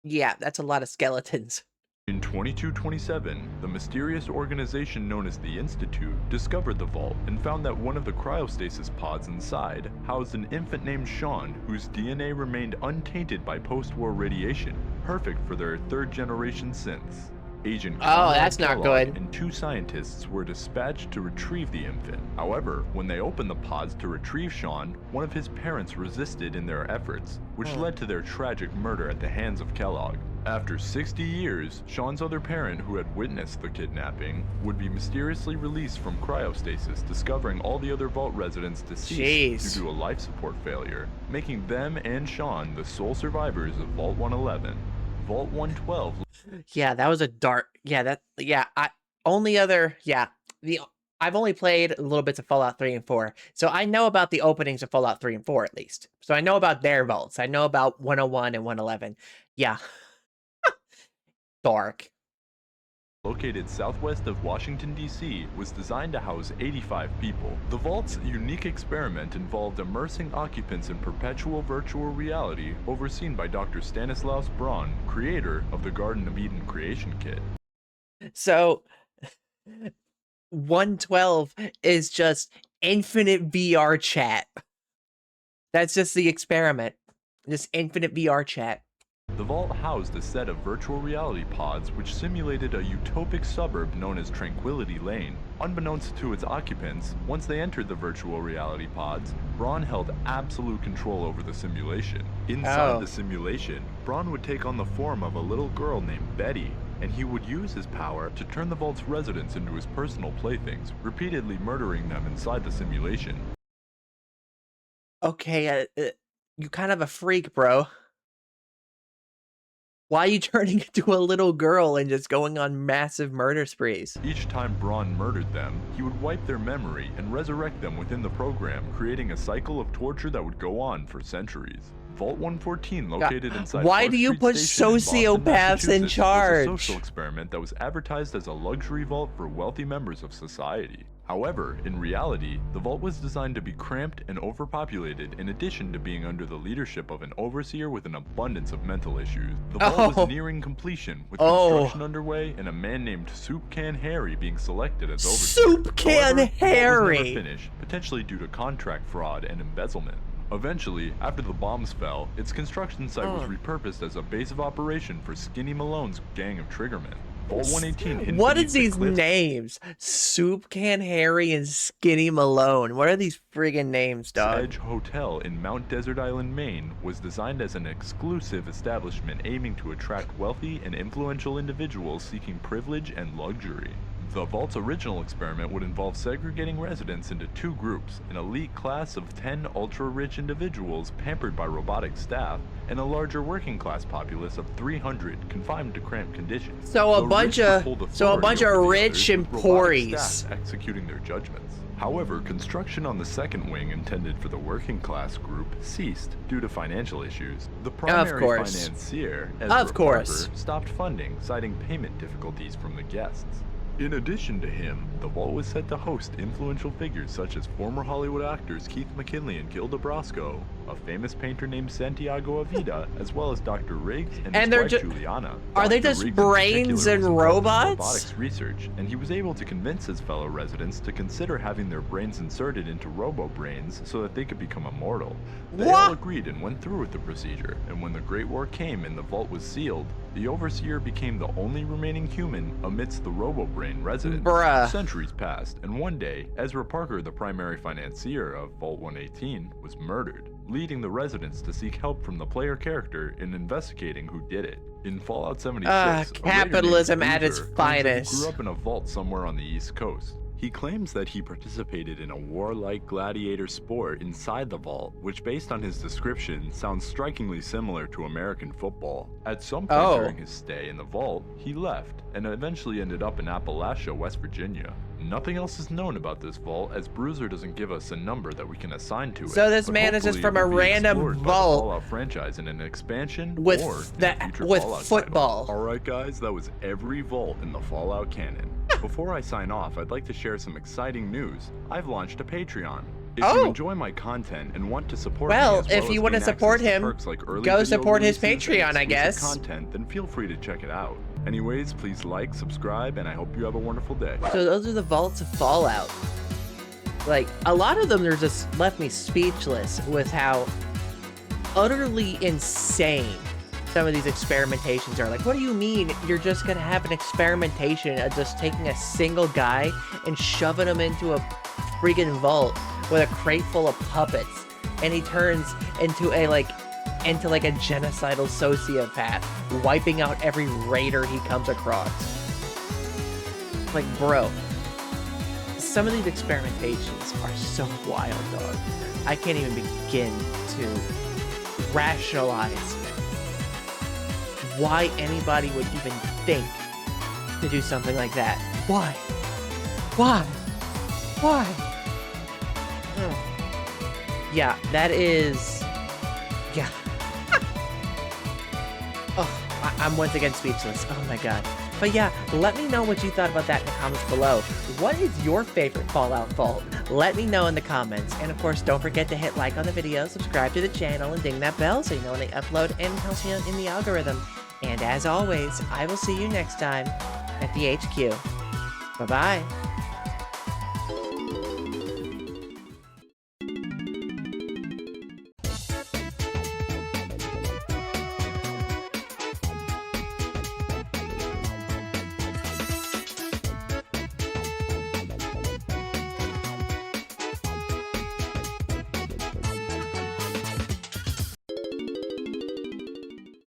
Yeah, that's a lot of skeletons. In 2227, the mysterious organization known as the Institute discovered the vault and found that one of the cryostasis pods inside housed an infant named Sean whose DNA remained untainted by post-war radiation, perfect for their third-generation synths. Agent that's not good. And 2 scientists were dispatched to retrieve the infant. However, when they opened the pods to retrieve Sean, one of his parents resisted in their efforts, which led to their tragic murder at the hands of Kellogg. After 60 years, Sean's other parent, who had witnessed the kidnapping, would be mysteriously released from cryostasis, discovering all the other vault residents deceased due to a life support failure, making them and Sean the sole survivors of Vault 111. Vault 112. Yeah, that was a dark. I've only played little bits of Fallout 3 and 4, so I know about the openings of Fallout 3 and 4 at least. So I know about their vaults. I know about 101 and 111. Yeah. Dark. Located southwest of Washington, D.C., was designed to house 85 people. The vault's unique experiment involved immersing occupants in perpetual virtual reality, overseen by Dr. Stanislaus Braun, creator of the Garden of Eden creation kit. So, 112 is just infinite VR chat. That's just the experiment. Just infinite VR chat. The vault housed a set of virtual reality pods which simulated a utopic suburb known as Tranquility Lane. Unbeknownst to its occupants, once they entered the virtual reality pods, Braun held absolute control over the simulation. Inside the simulation, Braun would take on the form of a little girl named Betty, and he would use his power to turn the vault's residents into his personal playthings, repeatedly murdering them inside the simulation. Okay, you kind of a freak, bro. Why are you turning into a little girl and just going on massive murder sprees? Each time Braun murdered them, he would wipe their memory and resurrect them within the program, creating a cycle of torture that would go on for centuries. Vault 114, located inside Why Park do you Street put Station in Boston, sociopaths in charge? was a social experiment that was advertised as a luxury vault for wealthy members of society. However, in reality, the vault was designed to be cramped and overpopulated in addition to being under the leadership of an overseer with an abundance of mental issues. The vault was nearing completion, with construction underway and a man named Soup Can Harry being selected as overseer. Soup Can Harry! The vault was never finished, potentially due to contract fraud and embezzlement. Eventually, after the bombs fell, its construction site was repurposed as a base of operation for Skinny Malone's gang of triggermen. Vault 118 what is these names? Soup Can Harry and Skinny Malone. What are these friggin' names, dog? Edge Hotel in Mount Desert Island, Maine, was designed as an exclusive establishment aiming to attract wealthy and influential individuals seeking privilege and luxury. The Vault's original experiment would involve segregating residents into 2 groups, an elite class of 10 ultra-rich individuals pampered by robotic staff, and a larger working class populace of 300 confined to cramped conditions. So a bunch of rich and poories executing their judgments. However, construction on the second wing intended for the working class group ceased due to financial issues. The primary financier, Ezra Parker, stopped funding, citing payment difficulties from the guests. In addition to him, the Vault was set to host influential figures such as former Hollywood actors Keith McKinley and Gilda Brasco, a famous painter named Santiago Avida, as well as Dr. Riggs and his wife Juliana. Are they just brains and robots? Robotics research, and he was able to convince his fellow residents to consider having their brains inserted into robo-brains so that they could become immortal. They all agreed and went through with the procedure, and when the Great War came and the Vault was sealed, the Overseer became the only remaining human amidst the robo-brain residents. Centuries passed, and one day, Ezra Parker, the primary financier of Vault 118, was murdered, leading the residents to seek help from the player character in investigating who did it. In Fallout 76, capitalism at its finest. He grew up in a vault somewhere on the East Coast. He claims that he participated in a warlike gladiator sport inside the vault, which based on his description sounds strikingly similar to American football. At some point during his stay in the vault, he left and eventually ended up in Appalachia, West Virginia. Nothing else is known about this vault, as Bruiser doesn't give us a number that we can assign to it. So this man is just from a random vault Fallout franchise in an expansion with football. Alright guys, that was every vault in the Fallout canon. Before I sign off, I'd like to share some exciting news. I've launched a Patreon. If you enjoy my content and want to support me, if you want to support him, go support his Patreon, I guess. Content, then feel free to check it out. Anyways, please like, subscribe, and I hope you have a wonderful day. So those are the vaults of Fallout. Like, a lot of them, they're just left me speechless with how utterly insane some of these experimentations are. Like, what do you mean you're just gonna have an experimentation of just taking a single guy and shoving him into a freaking vault with a crate full of puppets, and he turns into a genocidal sociopath, wiping out every raider he comes across? Like, bro, some of these experimentations are so wild, dog. I can't even begin to rationalize why anybody would even think to do something like that. Why? Yeah, that is... Yeah. Oh, I'm once again speechless. Oh my god. But yeah, let me know what you thought about that in the comments below. What is your favorite Fallout vault? Let me know in the comments. And of course, don't forget to hit like on the video, subscribe to the channel, and ding that bell so you know when I upload, and helps me in the algorithm. And as always, I will see you next time at the HQ. Bye-bye.